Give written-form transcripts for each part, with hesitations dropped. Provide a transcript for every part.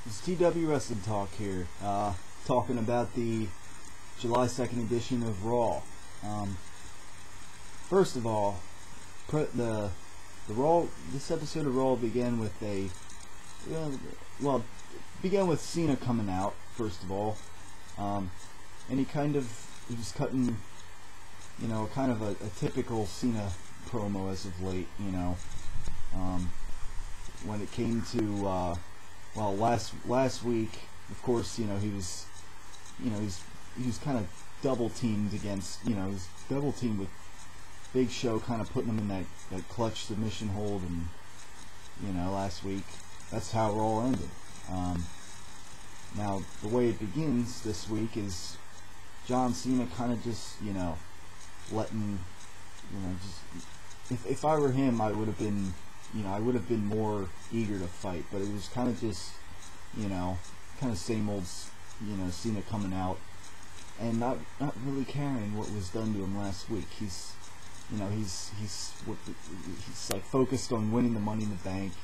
It's TW Wrestling Talk here, talking about the July 2nd edition of Raw. First of all, the Raw. This episode of Raw began with began with Cena coming out first of all, and he was cutting, kind of a typical Cena promo as of late, when it came to last week, of course, he was kind of double teamed against, he was double teamed with Big Show, kind of putting him in that clutch submission hold, and last week that's how it all ended. Now the way it begins this week is John Cena kind of just letting, if I were him, I would have been, I would have been more eager to fight, but it was kind of just, kind of same old, Cena coming out and not really caring what was done to him last week. He's like focused on winning the Money in the Bank.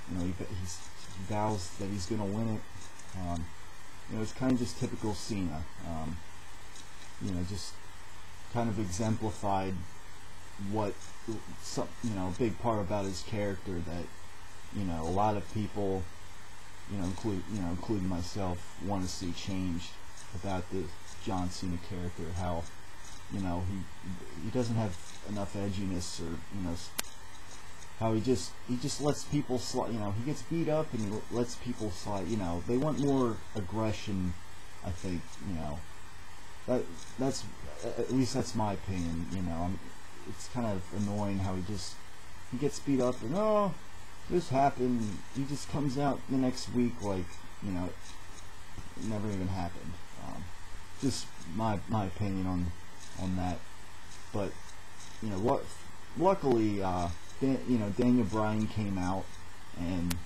He vows that he's gonna win it. It's kind of just typical Cena. Just kind of exemplified what a big part about his character that a lot of people, including myself, want to see changed about the John Cena character. How he doesn't have enough edginess, or how he just lets people slide. He gets beat up and he lets people slide. They want more aggression. I think that's at least that's my opinion. It's kind of annoying how he gets beat up and this happened. He just comes out the next week like it never even happened. Just my opinion on that. But luckily Daniel Bryan came out, and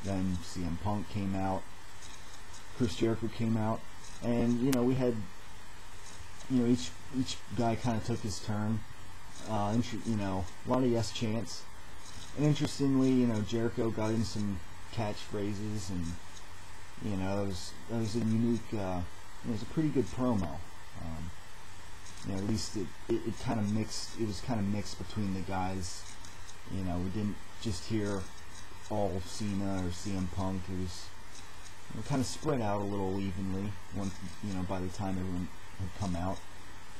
then CM Punk came out, Chris Jericho came out, and we had each guy kind of took his turn. A lot of yes chants, and interestingly, Jericho got in some catchphrases, and that was a unique, it was a pretty good promo. At least it kind of mixed. It was kind of mixed between the guys. We didn't just hear all Cena or CM Punk. It was kind of spread out a little evenly. Once by the time everyone had come out,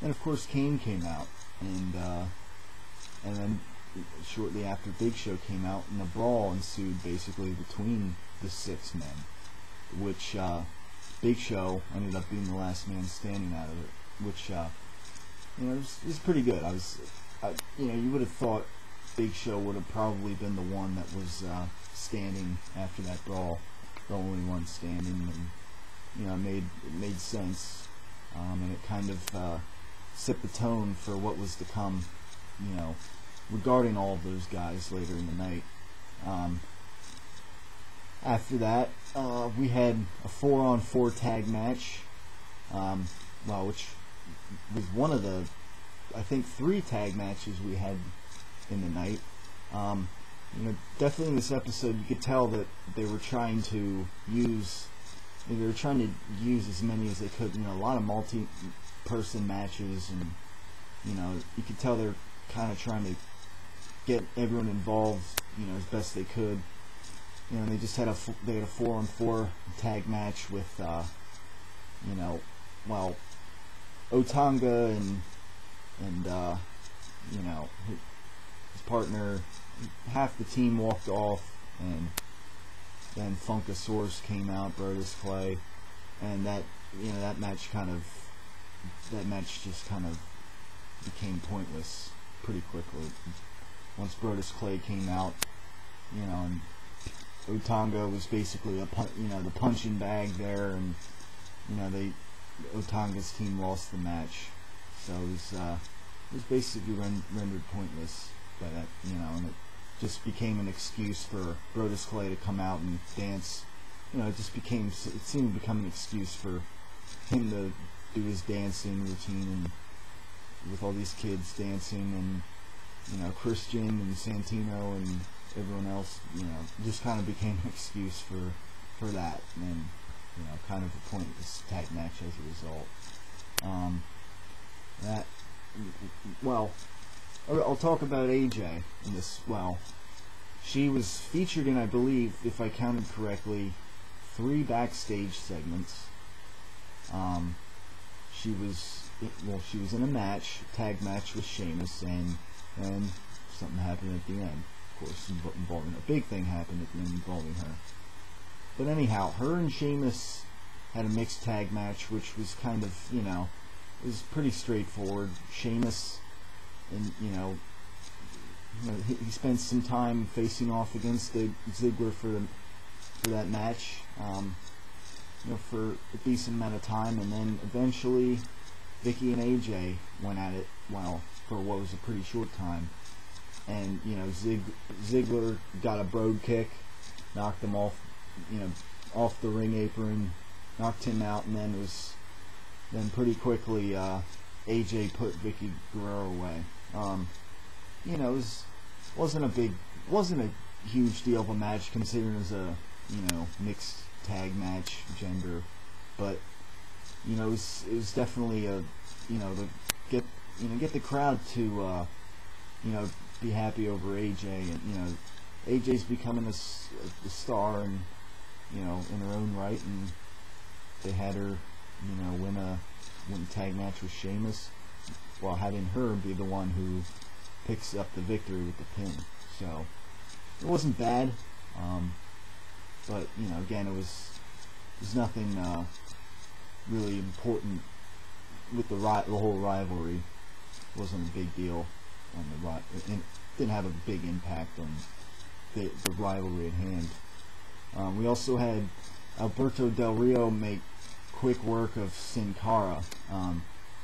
and of course Kane came out, and then shortly after Big Show came out, and a brawl ensued basically between the six men, which Big Show ended up being the last man standing out of it, which it was pretty good. You would have thought Big Show would have probably been the one that was standing after that brawl, the only one standing, and it made sense, and it kind of set the tone for what was to come, regarding all of those guys later in the night. After that, we had a 4-on-4 tag match, which was one of the, I think, 3 tag matches we had in the night. Definitely in this episode, you could tell that they were trying to use as many as they could. A lot of multi-person matches, and you could tell they're kind of trying to get everyone involved, as best they could. They just had a 4-on-4 tag match with, Otanga and his partner. Half the team walked off, and then Funkasaurus came out, Brodus Clay, and that match just kind of became pointless pretty quickly. Once Brodus Clay came out, and Otanga was basically the punching bag there, and Otanga's team lost the match, so it was basically rendered pointless by that, and it just became an excuse for Brodus Clay to come out and dance. It seemed to become an excuse for him to do his dancing routine, and with all these kids dancing, and Christian and Santino and everyone else, just kind of became an excuse for for that, and kind of a pointless tag match as a result. I'll talk about AJ in this. Well, she was featured in, I believe, if I counted correctly, 3 backstage segments. She was in a tag match with Sheamus, and then something happened at the end. Of course, involving a big thing happened at the end involving her. But anyhow, her and Sheamus had a mixed tag match, which was kind of, it was pretty straightforward. Sheamus, and he spent some time facing off against Ziggler for that match, for a decent amount of time, and then eventually Vicky and AJ went at it, for what was a pretty short time, and Ziggler got a brogue kick, knocked him off the ring apron, knocked him out, and then pretty quickly AJ put Vicky Guerrero away. It wasn't a huge deal of a match considering it was a mixed tag match gender, but it was definitely a to get the crowd to be happy over AJ, and AJ's becoming a star, and in her own right, and they had her win a tag match with Sheamus, while having her be the one who picks up the victory with the pin. So it wasn't bad, but again, it was nothing really important with the whole rivalry. It wasn't a big deal on it didn't have a big impact on the rivalry at hand. We also had Alberto Del Rio make quick work of Sin Cara.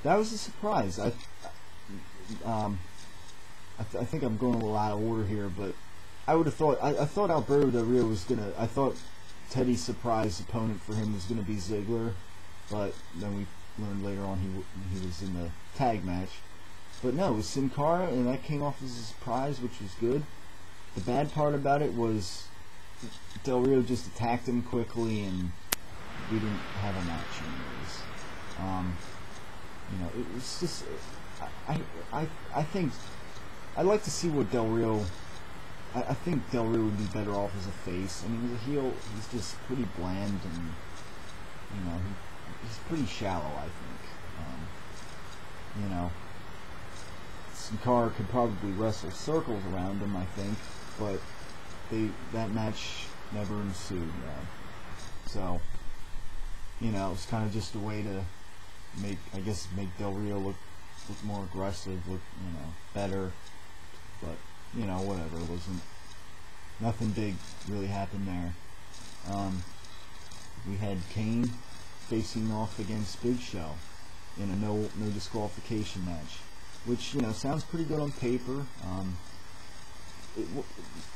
That was a surprise. I think I'm going a little out of order here, but I would have thought I thought Alberto Del Rio was gonna. I thought Teddy's surprise opponent for him was gonna be Ziggler, but then we learned later on he was in the tag match. But no, it was Sin Cara, and that came off as a surprise, which was good. The bad part about it was Del Rio just attacked him quickly, and we didn't have a match anyways. It was just I think I'd like to see what Del Rio. I think Del Rio would be better off as a face. I mean, as a heel, he's just pretty bland, and he's pretty shallow, I think. Sin Cara could probably wrestle circles around him, I think, but that match never ensued. So, it's kind of just a way to make Del Rio look more aggressive, look better. But whatever. It wasn't nothing big really happened there. We had Kane facing off against Big Show in a no disqualification match, which sounds pretty good on paper.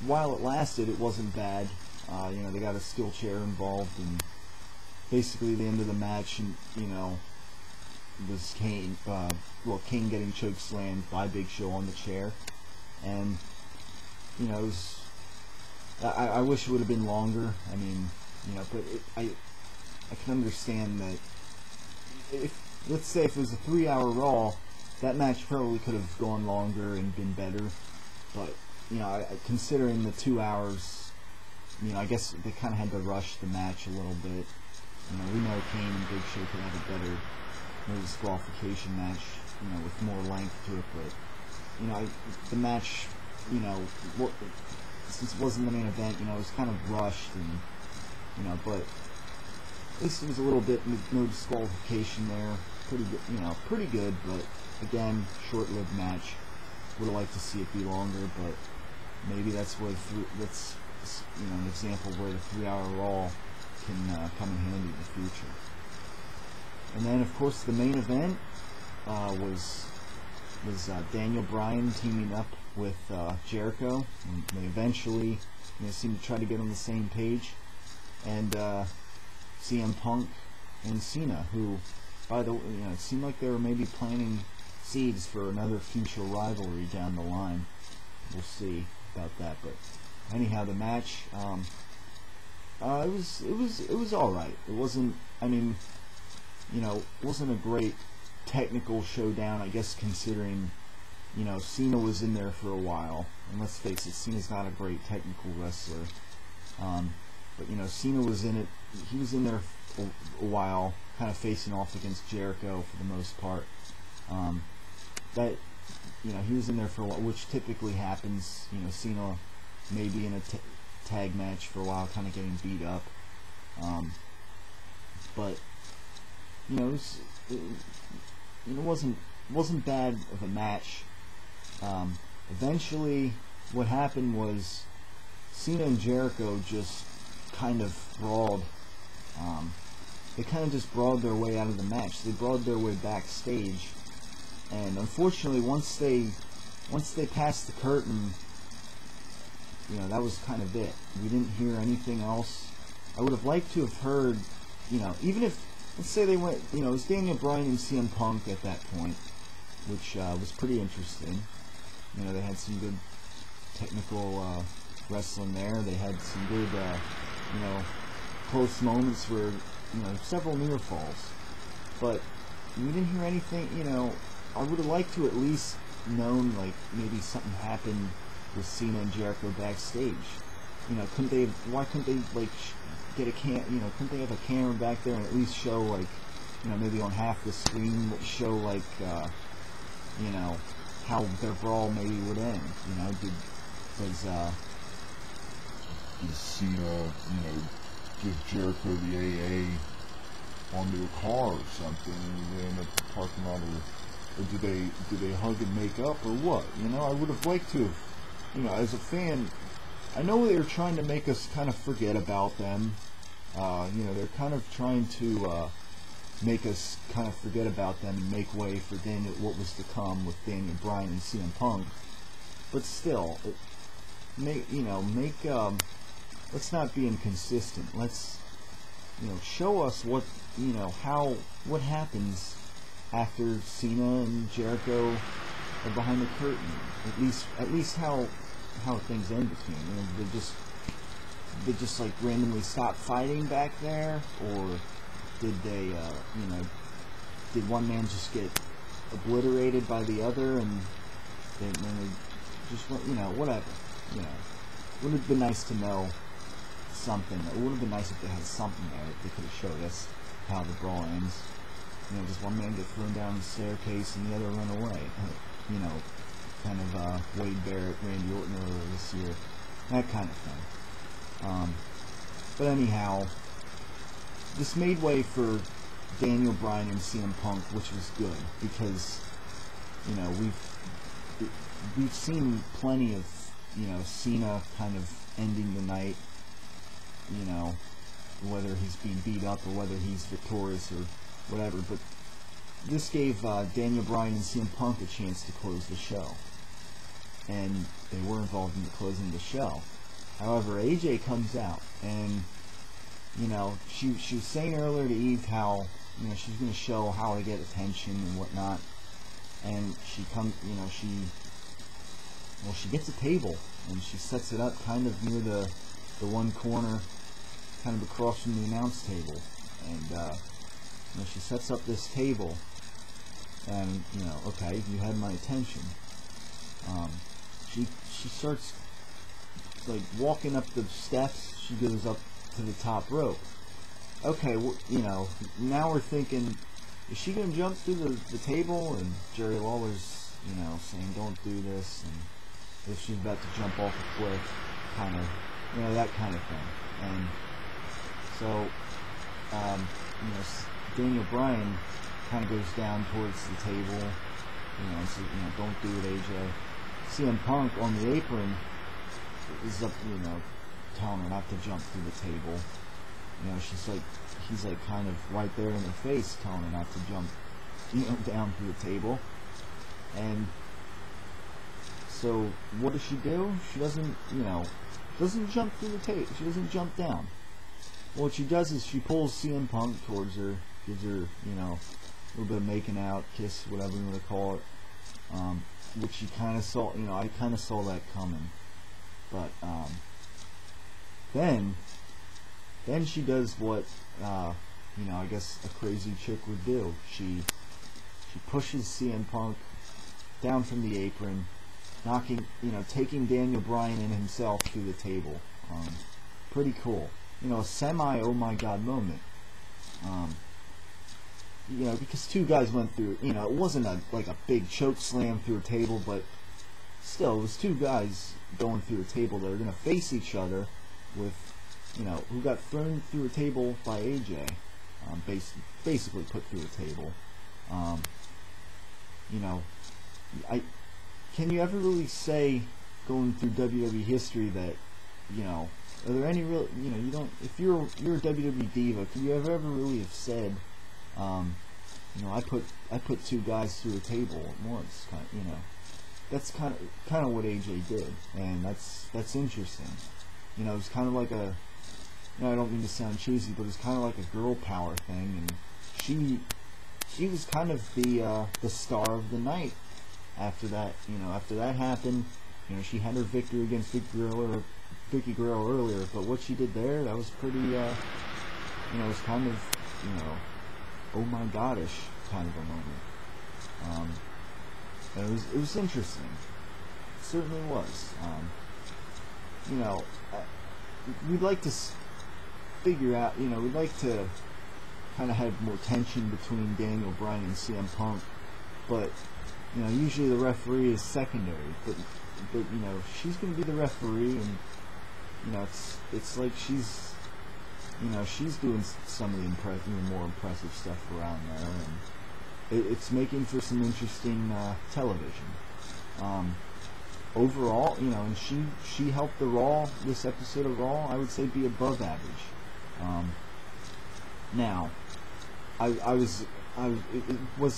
While it lasted, it wasn't bad. They got a steel chair involved, and basically the end of the match, was Kane. Kane getting choke slammed by Big Show on the chair, and it was. I wish it would have been longer. I mean, but I can understand that. Let's say if it was a 3-hour Raw, that match probably could have gone longer and been better. But considering the 2 hours, I guess they kind of had to rush the match a little bit. We know Kane and Big Show could have a better no disqualification match, with more length to it. But the match, since it wasn't the main event, it was kind of rushed, and but at least it was a little bit no disqualification there. Pretty good, but again, short-lived match. Would have liked to see it be longer, but maybe that's an example where the 3-hour Raw can come in handy in the future. And then, of course, the main event was Daniel Bryan teaming up with Jericho, and they eventually seemed to try to get on the same page. And CM Punk and Cena, who, by the way, it seemed like they were maybe planting seeds for another future rivalry down the line. We'll see about that. But anyhow, the match, it was all right. It wasn't. I mean, it wasn't a great technical showdown, I guess, considering, Cena was in there for a while. And let's face it, Cena's not a great technical wrestler. But Cena was in it. He was in there for a while, kind of facing off against Jericho for the most part. He was in there for a while, which typically happens. Cena may be in a tag match for a while, kind of getting beat up. But it wasn't bad of a match. Eventually, what happened was Cena and Jericho just kind of brawled. They kind of just brawled their way out of the match. They brawled their way backstage, and unfortunately, once they passed the curtain, that was kind of it. We didn't hear anything else. I would have liked to have heard, even if, let's say they went, it was Daniel Bryan and CM Punk at that point, which was pretty interesting. They had some good technical wrestling there. They had some good, close moments where, several near falls. But we didn't hear anything, I would have liked to at least known, like, maybe something happened with Cena and Jericho backstage. Why couldn't they, like, get a couldn't they have a camera back there and at least show, like, maybe on half the screen, show, like, how their brawl maybe would end, did Cena, give Jericho the AA onto a car or something, and they end up parking lot, or do they hug and make up, or what? I would have liked to have, as a fan, I know they were trying to make us kind of forget about them. They're kind of trying to make us kind of forget about them and make way for what was to come with Daniel Bryan and CM Punk. But still, let's not be inconsistent. Let's, show us what happens after Cena and Jericho are behind the curtain. At least how things end between. They just like randomly stop fighting back there, or did they, did one man just get obliterated by the other, and then they just, whatever. Would have been nice to know something. It would have been nice if they had something there that they could have showed us how the brawl ends. Just one man get thrown down the staircase and the other run away. Kind of Wade Barrett, Randy Orton earlier this year. That kind of thing. But anyhow, this made way for Daniel Bryan and CM Punk, which was good, because we've seen plenty of Cena kind of ending the night, whether he's being beat up or whether he's victorious or whatever. But this gave Daniel Bryan and CM Punk a chance to close the show, and they were involved in the closing of the show. However, AJ comes out, and she was saying earlier to Eve how she's going to show how to get attention and whatnot, and she gets a table and she sets it up kind of near the one corner, kind of across from the announce table, and she sets up this table, and okay, you had my attention. She starts like walking up the steps. She goes up to the top rope. Okay, now we're thinking, is she going to jump through the table? And Jerry Lawler's, saying don't do this, and if she's about to jump off a cliff, kind of, that kind of thing. And so, Daniel Bryan kind of goes down towards the table, and says, don't do it, AJ. CM Punk on the apron is up, telling her not to jump through the table. He's like kind of right there in her face, telling her not to jump, down through the table. And so what does she do? She doesn't jump through the table. She doesn't jump down. What she does is she pulls CM Punk towards her, gives her, a little bit of making out, kiss, whatever you want to call it. Which she kind of saw, I kind of saw that coming. But then then she does what, I guess a crazy chick would do. She pushes CM Punk down from the apron, taking Daniel Bryan and himself to the table. Pretty cool. A semi oh my god moment. Because two guys went through, it wasn't like a big choke slam through a table, but still, it was two guys going through a table that are going to face each other with, who got thrown through a table by AJ, basically put through a table. Can you ever really say, going through WWE history, that, are there any real, you don't, if you're a WWE diva, can you ever really have said, I put two guys through a table at once, that's kind of what AJ did, and that's interesting. It's kind of like a, I don't mean to sound cheesy, but it's kind of like a girl power thing, and she was kind of the star of the night after that. After that happened, she had her victory against Vicky Guerrero earlier, but what she did there, that was pretty, it was kind of, oh my godish kind of a moment. And it was interesting. It certainly was. We'd like to figure out, we'd like to kind of have more tension between Daniel Bryan and CM Punk, but, usually the referee is secondary, but she's going to be the referee, and, it's like she's doing some of the more impressive stuff around there, and it's making for some interesting television. Overall, and she helped this episode of Raw, I would say, be above average. Now, was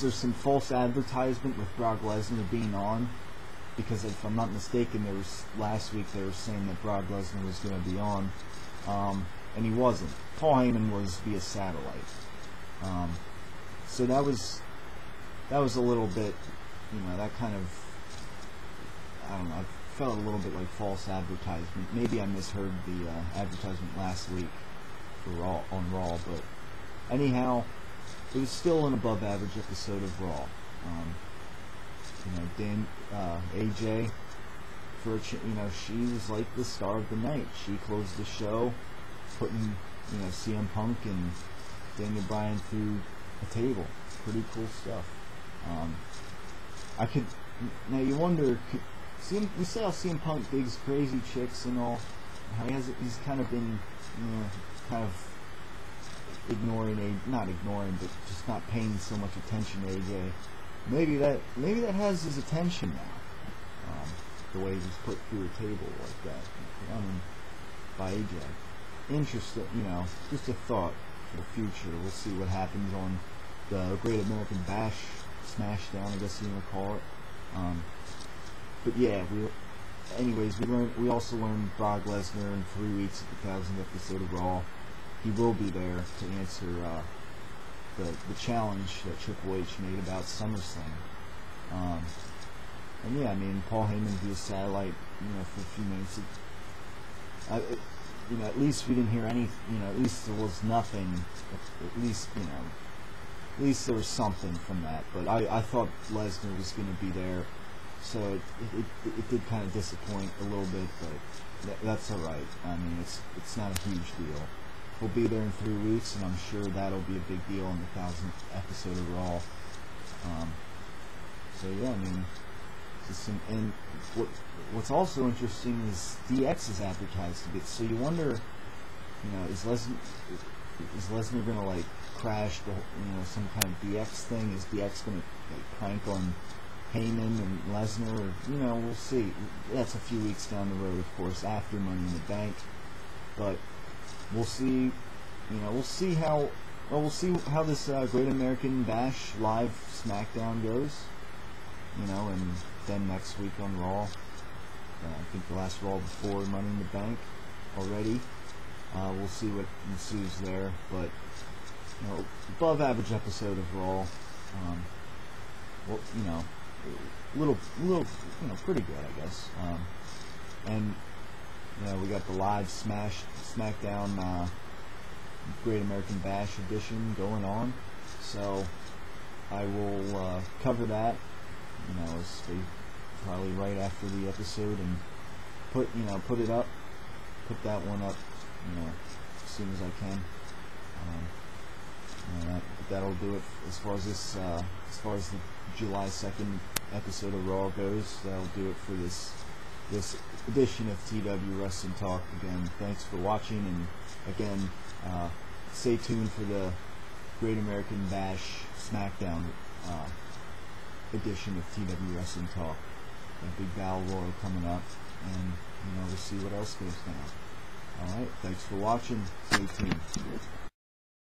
there some false advertisement with Brock Lesnar being on? Because if I'm not mistaken, last week they were saying that Brock Lesnar was going to be on, and he wasn't. Paul Heyman was via satellite. So that was a little bit, that kind of, I don't know, I felt a little bit like false advertisement. Maybe I misheard the advertisement last week for on Raw, but anyhow, it was still an above average episode of Raw. AJ, she was like the star of the night. She closed the show, putting, CM Punk and Daniel Bryan through a table. Pretty cool stuff. Now you wonder, you say how CM Punk digs crazy chicks and all, how he's kind of been, kind of not ignoring, but just not paying so much attention to AJ. Maybe that has his attention now. The way he's put through a table like that, by AJ. Interesting, just a thought for the future. We'll see what happens on the Great American Bash Smashdown, I guess you want to call it. But yeah, we also learned Brock Lesnar in 3 weeks at the 1000th episode of Raw. He will be there to answer the challenge that Triple H made about SummerSlam. And yeah, Paul Heyman via satellite, for a few minutes. At least we didn't hear any, at least there was nothing, at least there was something from that. But I thought Lesnar was going to be there, so it did kind of disappoint a little bit, but that's alright. It's not a huge deal. We'll be there in 3 weeks, and I'm sure that'll be a big deal on the 1000th episode of Raw. So yeah, and what's also interesting is DX is advertised a bit. So you wonder, is Lesnar gonna crash the some kind of DX thing? Is DX gonna prank on Heyman and Lesnar? Or, we'll see. That's a few weeks down the road, of course, after Money in the Bank, but. We'll see. We'll see how this Great American Bash live SmackDown goes. And then next week on Raw. I think the last Raw before Money in the Bank already. We'll see what ensues there, but above average episode of Raw. Little, pretty good, I guess. And we got the live SmackDown Great American Bash edition going on. So I will cover that, probably right after the episode, and put it up, put that one up, as soon as I can. That'll do it as far as this, as far as the July 2nd episode of Raw goes. That'll do it for this edition of TW Wrestling Talk. Again, thanks for watching, and again, stay tuned for the Great American Bash SmackDown edition of TW Wrestling Talk. A big battle royal coming up, and we'll see what else goes down. Alright, thanks for watching. Stay tuned.